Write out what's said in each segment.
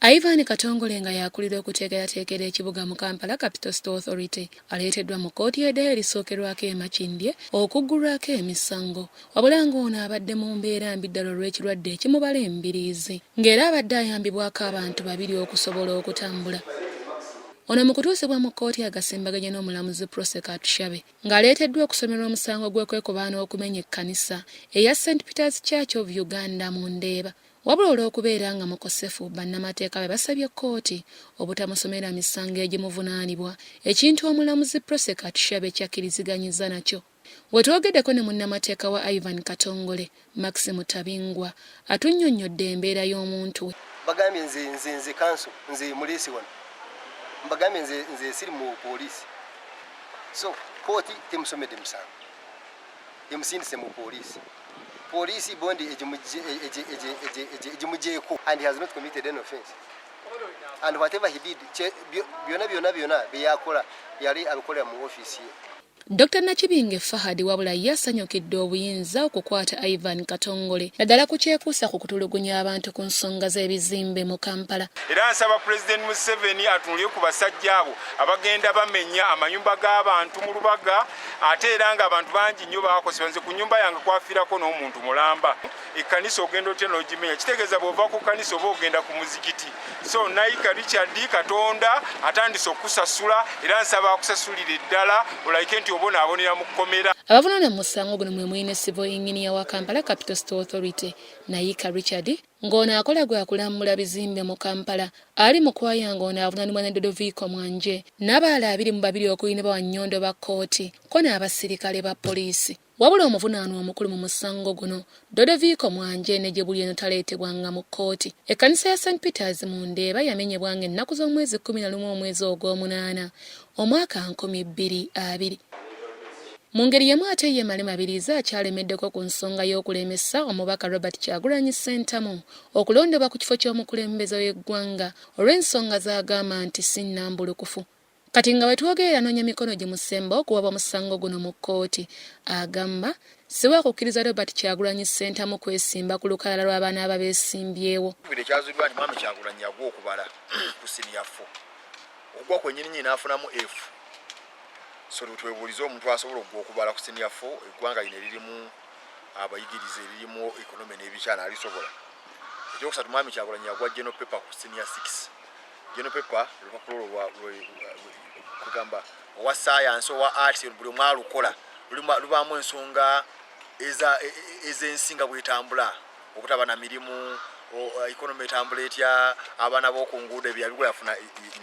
Ivan Katongole nga yakulira okuteekerateekera ekibuga mu Kampala Capital City Authority aleeteddwa mu kkooti y'eddayo erisookerwako e Makindye okuggulwako emisango wabula ng'ono abadde mu mbeera mbi ddala olw'ekirwadde ekimubala embiriizi ng'era abadde ayambibwako abantu babiri okusobola okutambula. Ono mu kutuusibwa mu kkooti agasimbaganye n'omulamuzi Prosecutor Shabe ng'aleeteddwa okusomerwa omusango gw'okwekubaana okumenya ekkanisa eya St. Peter's Church of Uganda mu Ndeeba. Wabula olw'okubeera nga mukosefu bannamateeka be basabye kkooti obutamusomera misango egimuvunaanibwa, ekintu omulamuzi Prosecutor Shabe kyakkiriziganyizza nakyo. Wetwogeddeko ne munnamateeka wa Ivan Katongole, Max Mutabingwa, atunnyonnyodde embeera y'omuntu we. Bagambye nze kanso, nze muliisi wano. Mbagambye nze siri mu poliisi. So, kkooti temusomedde misango. Emusindise mu poliisi. Police bondi ejimujeeko and he has not committed any offense. And whatever he did, byonna byakola yali abikolera mu office ye. Dr. Nakibinge Fahad wabula yasanyukidde obuyinza okukwata Ivan Katongole naddala ku kyekuusa ku kutulugunya abantu ku nsonga z'ebizimbe mu Kampala. Era nsaba Pulezidenti Museveni atunulire ku basajja abo abagenda bamenya amayumba g'abantu mu Lubaga ate era nga abantu bangi nnyo baakosebwa. Nze ku nnyumba yange kwafiirako n'omuntu mulamba. Ekkanisa ogenda otya n'ogimenya kitegeeza bw'ova ku kkanisa oba ogenda ku muzikiti. So Naika Richard Katonda atandise okusasula era nsaba akusasulire ddala olayike nti obonaabonera mu kkomera. Abavunaana mu musango guno mwe muyina civil engineer wa Kampala Capital City Authority Naika Richard ng'ono akola gwa kulambula bizimbe mu Kampala ali mu kwaya ng'ono avunaanibwa ne Dodoviko Mwanje n'abalala 22 okuyinibwa Wannyondo ba kkooti ko n'abasirikale ba poliisi. Wabula omuvunaanwa omukulu mu musango guno Dodoviko Mwanje ne gye buli eno taleetebwanga mu kkooti. Ekkanisa ya St. Peter's mu Ndeeba yamenyebwanga ennaku z'omwezi 11 omwezi ogw'omunaana omwaka 2020. Mu ngeri yemu ate ye MABIRIZI akyalemeddeko ku nsonga y'okulemesa omubaka Robert Kyagulanyi Ssentamu okulondebwa ku kifo ky'omukulembeze w'eggwanga olw'ensonga z'agamba nti si nnambulukufu. Kati nga wetwogerera anoonya mikono gye musemba okuwaba musango guno mu kkooti agamba siwa kukkiriza Robert Kyagulanyi Ssentamu kwesimba ku lukalala lw'abaana ababeesimbyewo. Ekyazuddwa nti Mwami Kyagulanyi yagwa okubala ku siniya 4 ogwa kwennyini n'afunamu F. So twebuuliza omuntu asobola okubala ku siniya 4 eggwanga lino eririmu abayigirize eririmu economy n'ebikyala alisobola. Ekyokusatu Mwami Kyagulanyi yagwa general paper ku siniya 6. General paper lupapulo kugamba owa science owa arts buli omwe alukola lubaamu ensonga ez'ensinga bwetambula obutaba na mirimu economy etambula etya abaana b'oku nguudo ebyabigula yafuna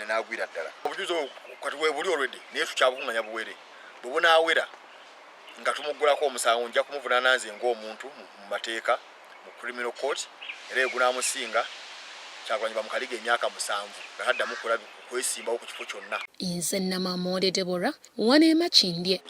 n'agwira ddala. Obujulizi kati buli already naye tukyabukunganya buwere bwe bunaawera nga tumuggulako omusango nja kumuvunaana nze ng'omuntu mu mateeka mu criminal court era egunaamusinga Kyagulanyi bamukaliga emyaka 7 nga taddamu kwesimbawo ku kifo kyonna. Nze Namamode Deborah wane Makindye.